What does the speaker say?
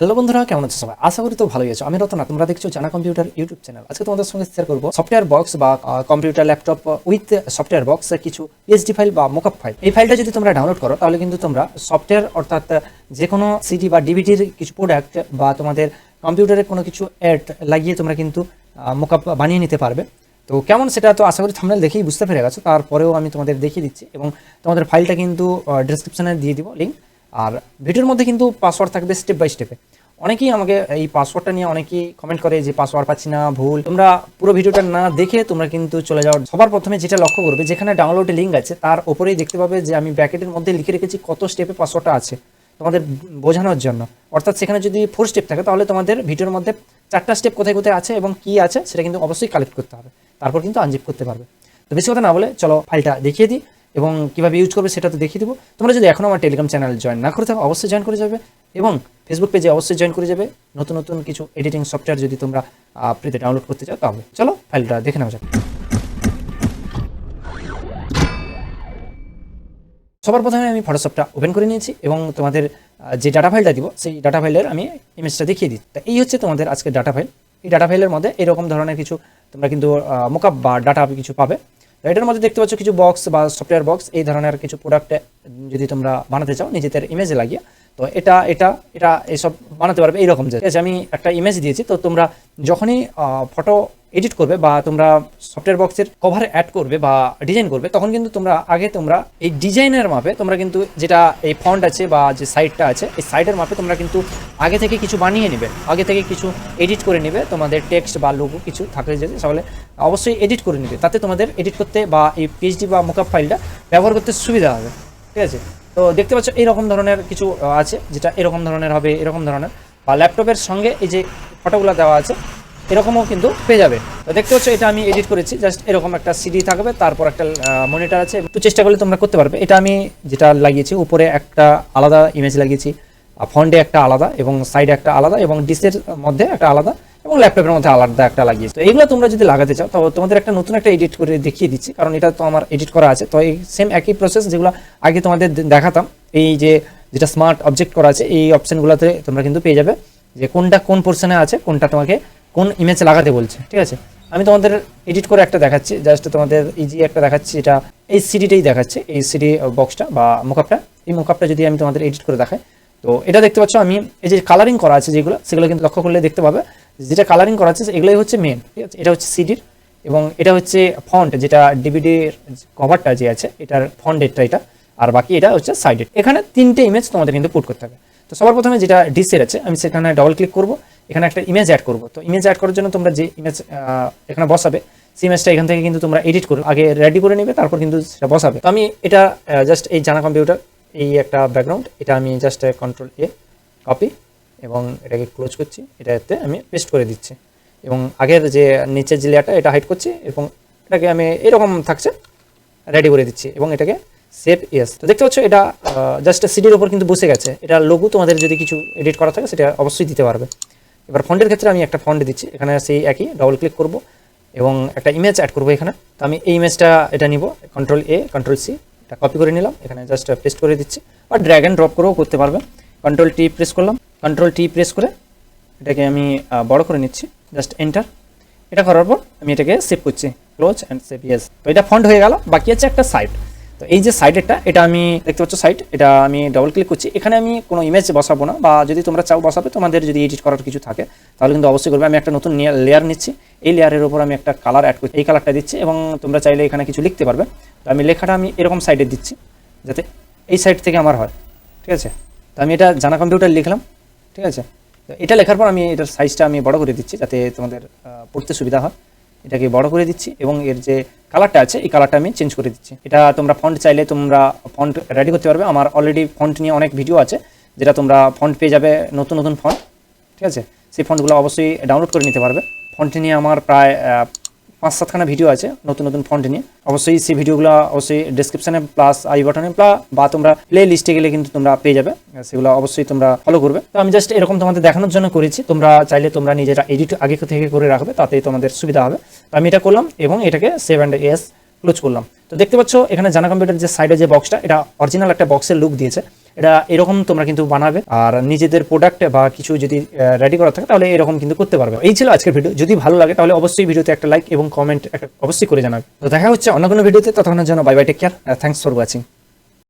Hello বন্ধুরা, কেমন আছো সবাই? আশা করি তো ভালোই আছো। আমি রতনা, তোমরা দেখছো জানা কম্পিউটার ইউটিউব চ্যানেল। আজকে তোমাদের সঙ্গে শেয়ার করবো সফটওয়্যার বক্স বা computer laptop with software box কিছু পিএসডি ফাইল বা মকআপ ফাইল। এই ফাইলটা যদি তোমরা ডাউনলোড করো তাহলে কিন্তু তোমরা সফটওয়্যার অর্থাৎ যে কোনো সিডি বা ডিভিডির কিছু প্রোডাক্ট বা তোমাদের কম্পিউটারে কোনো কিছু অ্যাড লাগিয়ে তোমরা কিন্তু মকআপ বানিয়ে নিতে পারবে। তো কেমন সেটা তো আশা করি থাম্বনেল দেখেই বুঝতে পেরে গেছো। তারপরেও আমি তোমাদের দেখিয়ে দিচ্ছি এবং তোমাদের ফাইলটা কিন্তু ডেসক্রিপশনে দিয়ে দিব লিঙ্ক। আর ভিডিওর মধ্যে কিন্তু পাসওয়ার্ড থাকবে স্টেপ বাই স্টেপে। অনেকেই আমাকে এই পাসওয়ার্ডটা নিয়ে অনেকেই কমেন্ট করে যে পাসওয়ার্ড পাচ্ছি না, ভুল। তোমরা পুরো ভিডিওটা না দেখে তোমরা কিন্তু চলে যাও। সবার প্রথমে যেটা লক্ষ্য করবে, যেখানে ডাউনলোডের লিঙ্ক আছে তার ওপরেই দেখতে পাবে যে আমি ব্র্যাকেটের মধ্যে লিখে রেখেছি কত স্টেপে পাসওয়ার্ডটা আছে তোমাদের বোঝানোর জন্য। অর্থাৎ সেখানে যদি 4 স্টেপ থাকে তাহলে তোমাদের ভিডিওর মধ্যে 4টা স্টেপ কোথায় কোথায় আছে এবং কি আছে সেটা কিন্তু অবশ্যই কালেক্ট করতে হবে, তারপর কিন্তু আনজিপ করতে পারবে। তো বেশি কথা না বলে চলো ফাইলটা দেখিয়ে দিই এবং কীভাবে ইউজ করবে সেটা তো দেখিয়ে দেবো। তোমরা যদি এখনও আমার টেলিগ্রাম চ্যানেল জয়েন না করে থাকো অবশ্যই জয়েন করে যাবে এবং ফেসবুক পেজে অবশ্যই জয়েন করে যাবে। নতুন নতুন কিছু এডিটিং সফটওয়্যার যদি তোমরা ফ্রিতে ডাউনলোড করতে চাও তাহলে চলো ফাইলটা দেখে নেওয়া যাক। সবার প্রথমে আমি ফটোশপটা ওপেন করে নিয়েছি এবং তোমাদের যে ডাটা ফাইলটা দিব সেই ডাটা ফাইলের আমি ইমেজটা দেখিয়ে দিই। তা এই হচ্ছে তোমাদের আজকে ডাটা ফাইল। এই ডাটা ফাইলের মধ্যে এরকম ধরনের কিছু তোমরা কিন্তু মকআপ বা ডাটা কিছু পাবে। এটার মধ্যে দেখতে পাচ্ছ কিছু বক্স বা সফটওয়্যার বক্স, এই ধরনের কিছু প্রোডাক্ট যদি তোমরা বানাতে চাও নিজেদের ইমেজে লাগিয়ে, তো এটা এইসব বানাতে পারবে এইরকম। যে আমি একটা ইমেজ দিয়েছি, তো তোমরা যখনই ফটো এডিট করবে বা তোমরা সফটওয়্যার বক্সের কভার অ্যাড করবে বা ডিজাইন করবে, তখন কিন্তু তোমরা এই ডিজাইনের মাপে তোমরা কিন্তু যেটা এই ফন্ট আছে বা যে সাইডটা আছে এই সাইডের মাপে তোমরা কিন্তু আগে থেকে কিছু বানিয়ে নেবে, আগে থেকে কিছু এডিট করে নেবে। তোমাদের টেক্সট বা লোগো কিছু থাকলে যদি তাহলে অবশ্যই এডিট করে নেবে, তাতে তোমাদের এডিট করতে বা এই পিএইচডি বা মকআপ ফাইলটা ব্যবহার করতে সুবিধা হবে। ঠিক আছে, তো দেখতে পাচ্ছ এইরকম ধরনের কিছু আছে, যেটা এরকম ধরনের হবে, এরকম ধরনের বা ল্যাপটপের সঙ্গে এই যে ফটোগুলো দেওয়া আছে এরকমও কিন্তু পেয়ে যাবে। তো দেখতে পাচ্ছ এটা আমি এডিট করেছি, জাস্ট এরকম একটা সিডি থাকবে, তারপর একটা মনিটর আছে। একটু চেষ্টা করলে তোমরা করতে পারবে। এটা আমি যেটা লাগিয়েছি উপরে একটা আলাদা ইমেজ লাগিয়েছি, ফন্টে একটা আলাদা এবং সাইডে একটা আলাদা এবং ডিসের মধ্যে একটা আলাদা এবং ল্যাপটপের মধ্যে আলাদা একটা লাগিয়েছি। তো এইগুলো তোমরা যদি লাগাতে চাও তো তোমাদের একটা নতুন একটা এডিট করে দেখিয়ে দিচ্ছি, কারণ এটা তো আমার এডিট করা আছে। তো এই সেম একই প্রসেস যেগুলো আগে তোমাদের দেখাতাম, এই যেটা স্মার্ট অবজেক্ট করা আছে এই অপশনগুলোতে তোমরা কিন্তু পেয়ে যাবে যে কোনটা কোন পোর্শনে আছে, কোনটা তোমাকে কোন ইমেজ লাগাতে বলছে। ঠিক আছে, আমি তোমাদের এডিট করে একটা দেখাচ্ছি, জাস্ট তোমাদের ইজি একটা দেখাচ্ছি। এটা এই সিডিটাই দেখাচ্ছে, এই সিডি বক্সটা বা মকআপটা। এই মকআপটা যদি আমি তোমাদের এডিট করে দেখাই, তো এটা দেখতে পাচ্ছ আমি এই যে কালারিং করা আছে যেগুলো, সেগুলো কিন্তু লক্ষ্য করলে দেখতে পাবে যেটা কালারিং করা আছে এগুলোই হচ্ছে মেন। ঠিক আছে, এটা হচ্ছে সিডির এবং এটা হচ্ছে ফন্ট, যেটা ডিভিডির কভারটা যে আছে এটার ফন্টেরটা এটা, আর বাকি এটা হচ্ছে সাইডের। এখানে 3টে ইমেজ তোমাদের কিন্তু পুট করতে হবে। তো সবার প্রথমে যেটা ডিসের আছে আমি সেখানে ডবল ক্লিক করব, এখানে একটা ইমেজ অ্যাড করব। তো ইমেজ অ্যাড করার জন্য তোমরা যে ইমেজ এখানে বসাবে সেই ইমেজটা এখান থেকে কিন্তু তোমরা এডিট করে আগে রেডি করে নেবে, তারপর কিন্তু সেটা বসাবে। তো আমি এটা জাস্ট এই জানা কম্পিউটার এই একটা ব্যাকগ্রাউন্ড, এটা আমি জাস্ট কন্ট্রোল এ কপি এবং এটাকে ক্লোজ করছি, এটাতে আমি পেস্ট করে দিচ্ছি এবং আগের যে নিচের যে লেয়ারটা এটা হাইড করছি এবং এটাকে আমি এরকম থাকছে রেডি করে দিচ্ছি এবং এটাকে সেভ ইয়েস। তো দেখতে পাচ্ছ এটা জাস্ট সিডির ওপর কিন্তু বসে গেছে। এটা লোগো তোমাদের যদি কিছু এডিট করা থাকে সেটা অবশ্যই দিতে পারবে। এবার ফন্টের ক্ষেত্রে আমি একটা ফন্ট দিচ্ছি, এখানে সেই একই ডবল ক্লিক করব এবং একটা ইমেজ অ্যাড করবো এখানে। তো আমি এই ইমেজটা এটা নিব, কন্ট্রোল এ কন্ট্রোল সি, এটা কপি করে নিলাম, এখানে জাস্ট পেস্ট করে দিচ্ছি বা ড্র্যাগ অ্যান্ড ড্রপ করেও করতে পারবে। কন্ট্রোল টি প্রেস করলাম, কন্ট্রোল টি প্রেস করে এটাকে আমি বড় করে নিচ্ছি, জাস্ট এন্টার। এটা করার পর আমি এটাকে সেভ করছি, ক্লোজ অ্যান্ড সেভ ইয়েস। তো এটা ফন্ট হয়ে গেল, বাকি আছে একটা সাইড। তো এই যে সাইডেরটা এটা আমি দেখতে পাচ্ছ সাইড, এটা আমি ডবল ক্লিক করছি। এখানে আমি কোনো ইমেজ বসাবো না, বা যদি তোমরা চাও বসাবে, তোমাদের যদি এডিট করার কিছু থাকে তাহলে কিন্তু অবশ্যই করবে। আমি একটা নতুন লেয়ার নিচ্ছি, এই লেয়ারের উপর আমি একটা কালার অ্যাড করছি, এই কালারটা দিচ্ছি এবং তোমরা চাইলে এখানে কিছু লিখতে পারবে। তো আমি লেখাটা আমি এরকম সাইডে দিচ্ছি যাতে এই সাইড থেকে আমার হয়। ঠিক আছে, তো আমি এটা জানা কম্পিউটার লিখলাম। ঠিক আছে, তো এটা লেখার পর আমি এটার সাইজটা আমি বড় করে দিচ্ছি যাতে তোমাদের পড়তে সুবিধা হয়। এটাকে বড় করে দিচ্ছি এবং এর যে কালারটা আছে এই কালারটা আমি চেঞ্জ করে দিচ্ছি। এটা তোমরা ফন্ট চাইলে তোমরা ফন্ট রেডি করতে পারবে। আমার অলরেডি ফন্ট নিয়ে অনেক ভিডিও আছে, যেটা তোমরা ফন্ট পেয়ে যাবে, নতুন নতুন ফন্ট। ঠিক আছে, সেই ফন্টগুলো অবশ্যই ডাউনলোড করে নিতে পারবে। ফন্ট নিয়ে আমার প্রায় 5-7খানা ভিডিও আছে নতুন নতুন ফন্ট নিয়ে। অবশ্যই সেই ভিডিওগুলো অবশ্যই ডেসক্রিপশনে প্লাস আই বাটনে বা তোমরা প্লে লিস্টে গেলে কিন্তু তোমরা পেয়ে যাবে, সেগুলো অবশ্যই তোমরা ফলো করবে। তো আমি জাস্ট এরকম তোমাদের দেখানোর জন্য করেছি, তোমরা চাইলে তোমরা নিজেরা এডিট আগে থেকে করে রাখবে, তাতেই তোমাদের সুবিধা হবে। তো আমি এটা করলাম এবং এটাকে সেভ অ্যান্ড ইয়েস ক্লোজ করলাম। তো দেখতে পাচ্ছ এখানে জানা কম্পিউটার যে সাইডে যে বক্সটা, এটা অরিজিনাল একটা বক্সের লুক দিয়েছে। এটা এরকম তোমরা কিন্তু বানাবে, আর নিজেদের প্রোডাক্ট বা কিছু যদি রেডি করা থাকে তাহলে এরকম কিন্তু করতে পারবে। এই ছিল আজকের ভিডিও। যদি ভালো লাগে তাহলে অবশ্যই ভিডিওতে একটা লাইক এবং কমেন্ট অবশ্যই করে জানাবে। তো দেখা হচ্ছে অন্য কোনো ভিডিওতে, ততক্ষণের জন্য bye bye, take care, thanks for watching.